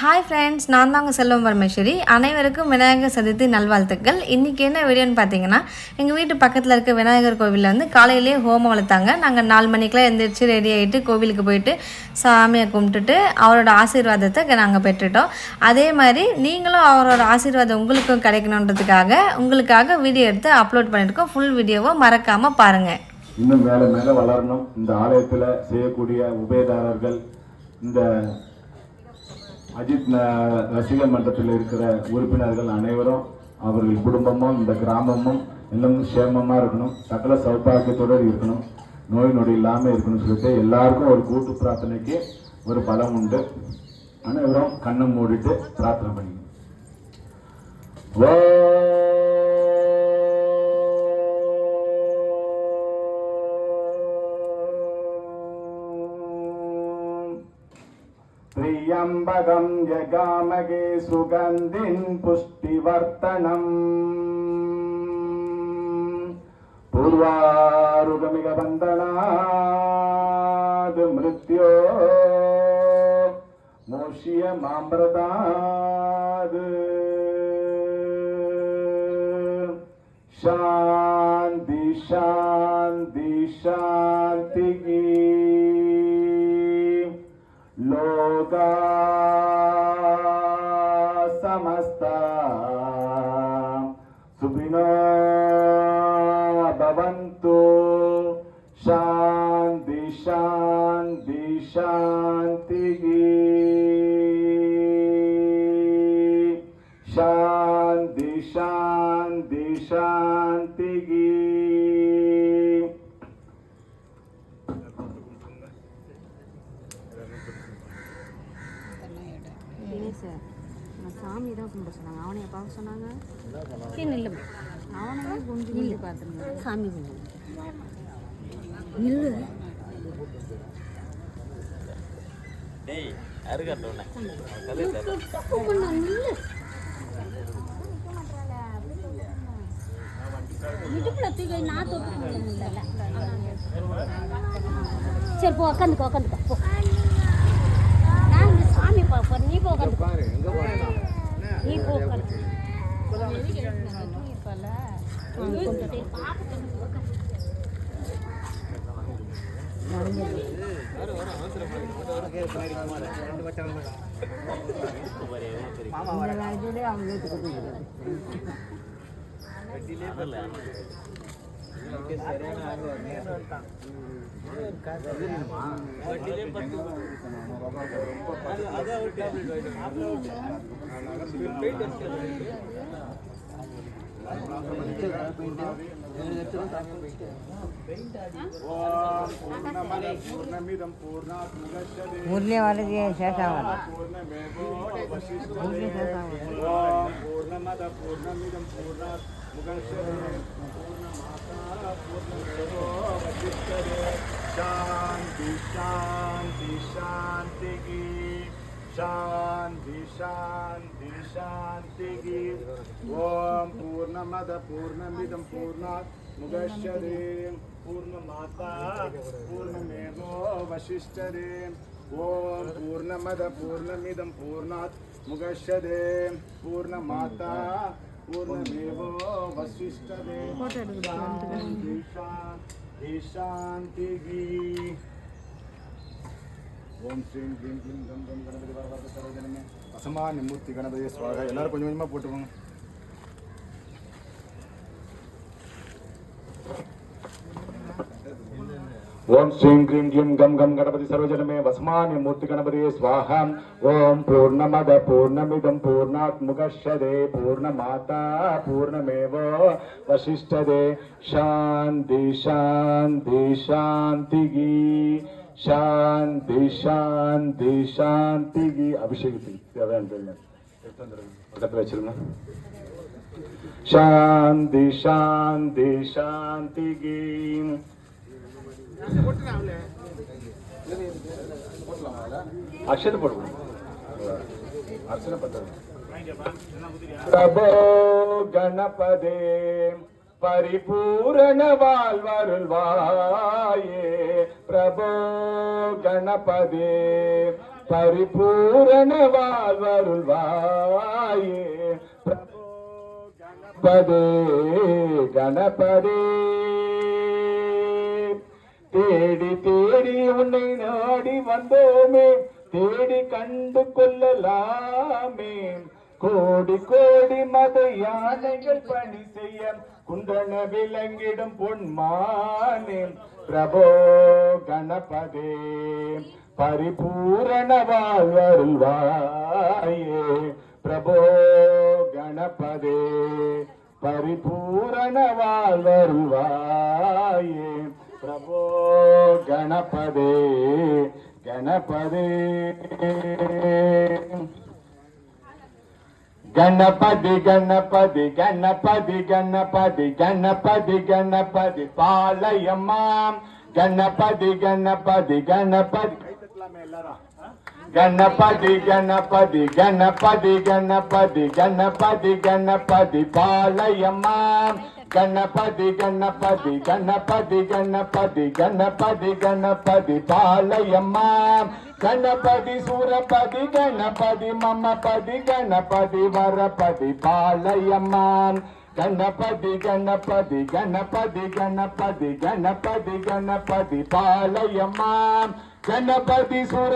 Hi friends, நான் தாங்க செல்வம் பரமேஸ்வரி. அனைவருக்கும் விநாயகர் சதுர்த்தி நல்வாழ்த்துக்கள். இன்றைக்கி என்ன வீடியோன்னு பார்த்தீங்கன்னா, எங்கள் வீட்டு பக்கத்தில் இருக்க விநாயகர் கோவிலில் வந்து காலையிலேயே ஹோமம் வளர்த்தாங்க. நாங்கள் 4 மணிக்கெலாம் எழுந்திரிச்சு ரெடி ஆகிட்டு கோவிலுக்கு போயிட்டு சாமியை கும்பிட்டுட்டு அவரோட ஆசீர்வாதத்தை நாங்கள் பெற்றுட்டோம். அதே மாதிரி நீங்களும் அவரோட ஆசீர்வாதம் உங்களுக்கும் கிடைக்கணுன்றதுக்காக உங்களுக்காக வீடியோ எடுத்து அப்லோட் பண்ணியிருக்கோம். ஃபுல் வீடியோவை மறக்காமல் பாருங்கள். இன்னும் மேலே மேலே வளரணும். இந்த ஆலயத்தில் செய்யக்கூடிய உபயதாரர்கள், இந்த அஜித் ரசிகர் மன்றத்தில் இருக்கிற உறுப்பினர்கள் அனைவரும், அவர்கள் குடும்பமும் இந்த கிராமமும் எல்லாம் சேமமாக இருக்கணும், சகல சௌபாகியத்தோடு இருக்கணும், நோய் நொடி இல்லாமல் இருக்கணும்னு சொல்லிட்டு எல்லாருக்கும் ஒரு கூட்டு பிரார்த்தனைக்கு ஒரு பலம் உண்டு. அனைவரும் கண்ணை மூடிட்டு பிரார்த்தனை பண்ணிக்கணும். त्र्यम्बकं जगामगे सुगन्धिं पुष्टिवर्धनम् पूर्वारुगमिग बन्धनाद् मृत्यो मोक्ष्यमामृताद् शान्ति शान्ति शान्तिः लोका समस्ता सुखिनो भवन्तु। शान्ति शान्ति शान्तिः शान्ति शान्ति शान्तिः. சாமி தான் கும்பிட சொன்னாங்க. அவனைய பார்க்க சொன்னாங்க. நில்லு, அவனையே கொஞ்சம் நில்லு பார்த்துருங்க. சாமி கும்பிடு நில்லு. சரி போ, உக்காந்துக்கோ உக்காந்துக்கோ போ. சாமி பார்ப்போம், நீ போக நீ போக मुरली वाले के शेषा वाला शांति शांति शांति की शांति शांति शांति की. ओम पूर्णमद पूर्णमिदं पूर्णात् मुदच्यते पूर्णमाता पूर्णमेवावशिष्यते. ओम पूर्णमद पूर्णमिदं पूर्णात् मुदच्यते पूर्णमाता पूर्णमेवावशिष्यते. शांति शांति शांति की. ओम श्रीं ह्रीं क्लीं गं गं गणपति वरवरद सर्वजनमे असमान्य मूर्ति गणपति स्वाहा. எல்லாரும் கொஞ்சம் கொஞ்சமா போட்டுவாங்க. ओम श्रीं क्लीं क्लीं गं गं गणपति सर्वजनमे वसमान्य मूर्ति गणपति स्वाहा. ओम पूर्णमद पूर्णमिदं पूर्णात् मुदच्यते पूर्णमाता पूर्णमेव वशिष्यते. शांति शांति शांतिः शांति शांति शांतिः. அபிஷேகத்துக்கு தேவையான பக்கத்தில் வச்சிருங்க. शांति शांति शांतिः. अक्षर पढ़ो अर्चना पढ़ो. प्रभो गणपदे परिपूर्ण வாழ்வருள்வாயே. प्रभो गणपदे பரிபூரண வாழ்வருள்வாயே பிரபோ கணபதே கணபதே. தேடி தேடி உன்னை நாடி வந்தோமே, தேடி கண்டு கொள்ளலாமே. கோடி கோடி மத யானைகள் பணி செய்ய குண்டன விளங்கிடும் பொன்மானே பிரபோ கணபதே பரிபூரண வாழ்வருள்வாயே பிரபோ கணபதே பரிபூரண வாழ்வருள்வாயே பிரபோ கணபதே கணபதே. गणपति गणपति गणपति गणपति गणपति गणपति पालयम्मा गणपति गणपति गणपति गणपति गणपति गणपति गणपति गणपति गणपति पालयम्मा गणपति गणपति गणपति गणपति गणपति गणपति पालयम्मा गणपति सूरपति गणपति मम पति गणपति वरपति पालयम्मा गणपति गणपति गणपति गणपति गणपति गणपति पालयम्मा गणपति सूर